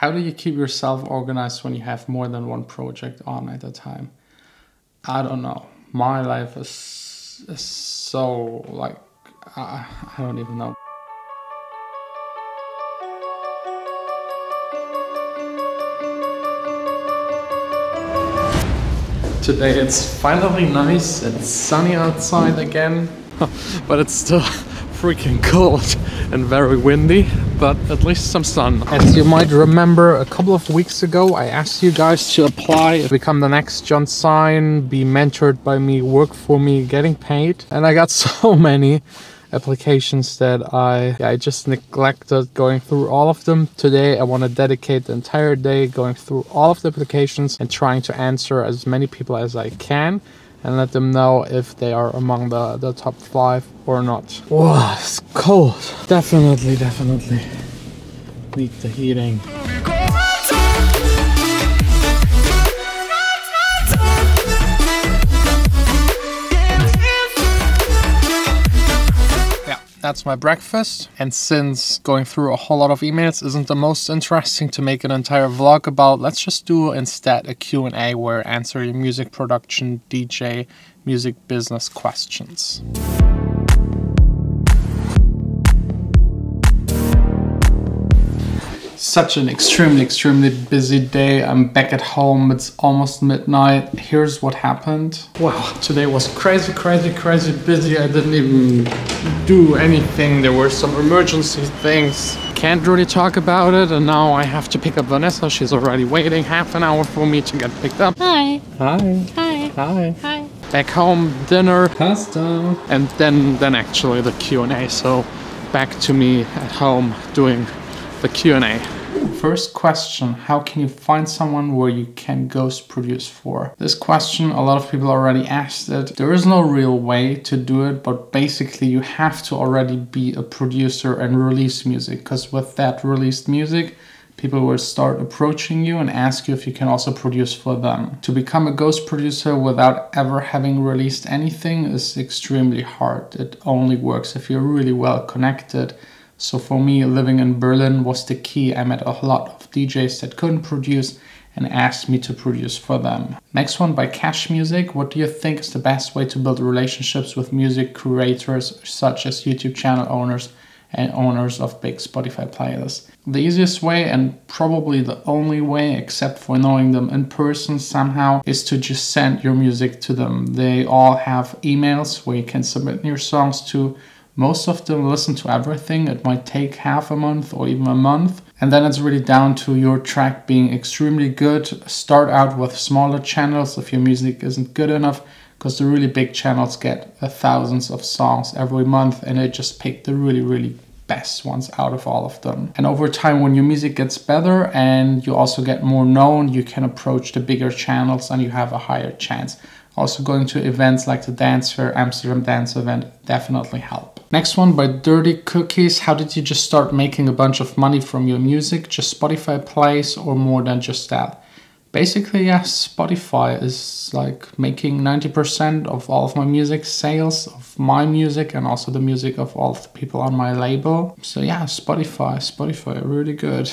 How do you keep yourself organized when you have more than one project on at a time? I don't know. My life is so like, I don't even know. Today it's finally nice, it's sunny outside again, but it's still freaking cold and very windy, but at least some sun. As you might remember, a couple of weeks ago I asked you guys to apply, become the next Jon Sine, be mentored by me, work for me, getting paid, and I got so many applications that I just neglected going through all of them. Today I want to dedicate the entire day going through all of the applications and trying to answer as many people as I can and let them know if they are among the top 5 or not. Wow, it's cold. Definitely need the heating. That's my breakfast, and since going through a whole lot of emails isn't the most interesting to make an entire vlog about, let's just do instead a Q&A where I answer your music production, DJ, music business questions. Such an extremely busy day. I'm back at home, it's almost midnight. Here's what happened. Wow, today was crazy busy. I didn't even do anything. There were some emergency things. Can't really talk about it, and now I have to pick up Vanessa. She's already waiting half an hour for me to get picked up. Hi. Hi. Hi. Hi. Hi. Back home, dinner, pasta, and then actually the Q&A. So back to me at home doing the Q&A. First question, how can you find someone where you can ghost produce for? This question, a lot of people already asked it. There is no real way to do it, but basically you have to already be a producer and release music, because with that released music, people will start approaching you and ask you if you can also produce for them. To become a ghost producer without ever having released anything is extremely hard. It only works if you're really well connected. So for me, living in Berlin was the key. I met a lot of DJs that couldn't produce and asked me to produce for them. Next one by Cash Music. What do you think is the best way to build relationships with music creators such as YouTube channel owners and owners of big Spotify playlists? The easiest way, and probably the only way except for knowing them in person somehow, is to just send your music to them. They all have emails where you can submit your songs to. Most of them listen to everything. It might take half a month or even a month. And then it's really down to your track being extremely good. Start out with smaller channels if your music isn't good enough, because the really big channels get thousands of songs every month and they just pick the really best ones out of all of them. And over time, when your music gets better and you also get more known, you can approach the bigger channels and you have a higher chance. Also going to events like the Dance Fair, Amsterdam Dance Event definitely help. Next one by Dirty Cookies. How did you just start making a bunch of money from your music? Just Spotify plays or more than just that? Basically, yes, Spotify is like making 90% of all of my music sales, of my music, and also the music of all of the people on my label. So yeah, Spotify, really good.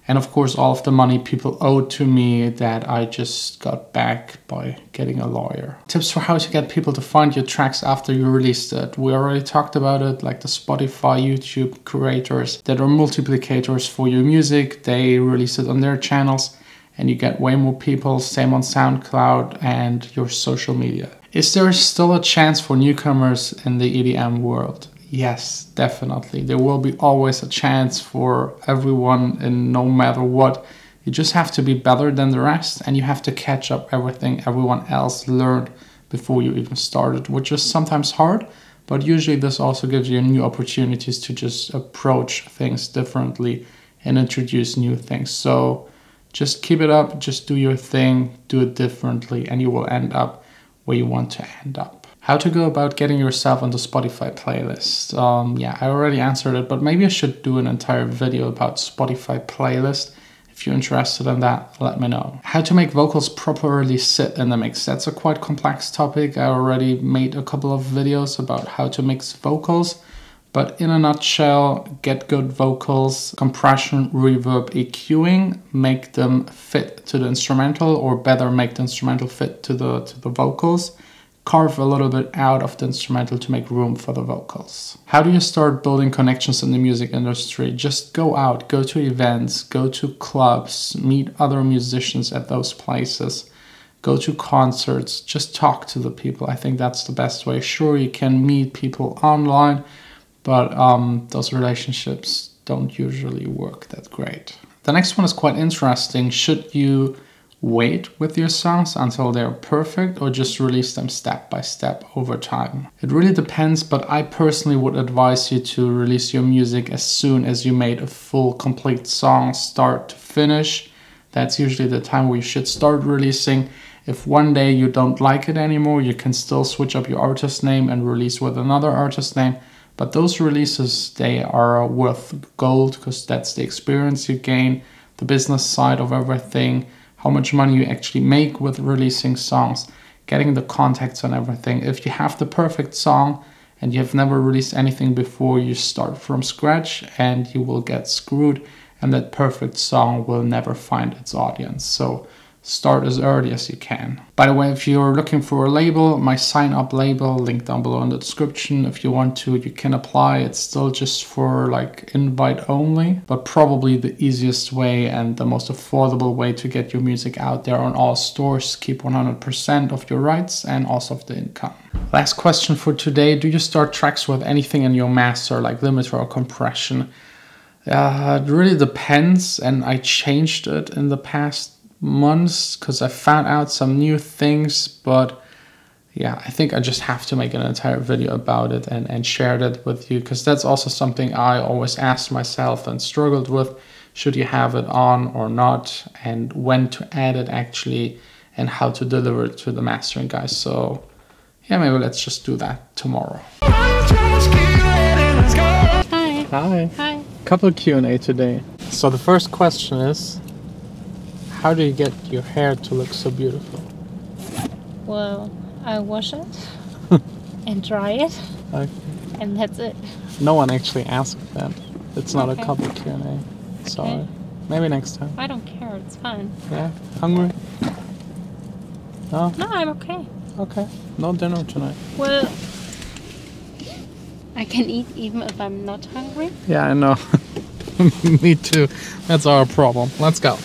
And of course, all of the money people owed to me that I just got back by getting a lawyer. Tips for how to get people to find your tracks after you released it. We already talked about it, like the Spotify, YouTube creators that are multiplicators for your music. They release it on their channels and you get way more people. Same on SoundCloud and your social media. Is there still a chance for newcomers in the EDM world? Yes, definitely. There will be always a chance for everyone, and no matter what. You just have to be better than the rest and you have to catch up everything everyone else learned before you even started, which is sometimes hard, but usually this also gives you new opportunities to just approach things differently and introduce new things. So just keep it up, just do your thing, do it differently, and you will end up where you want to end up. How to go about getting yourself on the Spotify playlist. Yeah, I already answered it, but maybe I should do an entire video about Spotify playlist. If you're interested in that, let me know. How to make vocals properly sit in the mix. That's a quite complex topic. I already made a couple of videos about how to mix vocals, But in a nutshell, get good vocals, compression, reverb, EQing, make them fit to the instrumental, or better, make the instrumental fit to the vocals. Carve a little bit out of the instrumental to make room for the vocals. How do you start building connections in the music industry? Just go out, go to events, go to clubs, meet other musicians at those places, go to concerts, just talk to the people. I think that's the best way. Sure, you can meet people online, but those relationships don't usually work that great. The next one is quite interesting. Should you wait with your songs until they're perfect, or just release them step by step over time? It really depends, but I personally would advise you to release your music as soon as you made a full, complete song, start to finish. That's usually the time where you should start releasing. If one day you don't like it anymore, you can still switch up your artist name and release with another artist name. But those releases, they are worth gold, because that's the experience you gain, the business side of everything, how much money you actually make with releasing songs, getting the contacts and everything. If you have the perfect song and you have never released anything before, you start from scratch and you will get screwed, and that perfect song will never find its audience. So start as early as you can. By the way, if you're looking for a label, my sineUP label, link down below in the description. If you want to, you can apply. It's still just for like invite only, but probably the easiest way and the most affordable way to get your music out there on all stores. Keep 100% of your rights and also of the income. Last question for today. Do you start tracks with anything in your master, like limiter or compression? It really depends, and I changed it in the past months because I found out some new things. But yeah, I think I just have to make an entire video about it and share that with you, because that's also something I always asked myself and struggled with. Should you have it on or not, and when to add it actually, and how to deliver it to the mastering guys. So yeah, maybe let's just do that tomorrow. Hi. Hi. Hi. Couple Q&A today. So the first question is, how do you get your hair to look so beautiful? Well, I wash it and dry it, Okay. and that's it. No one actually asked that. It's not Okay. a couple Q&A. Sorry. Okay. Maybe next time. I don't care, it's fine. Yeah? Hungry? No? No, I'm okay. Okay. No dinner tonight. Well, I can eat even if I'm not hungry. Yeah, I know. Me too. That's our problem. Let's go.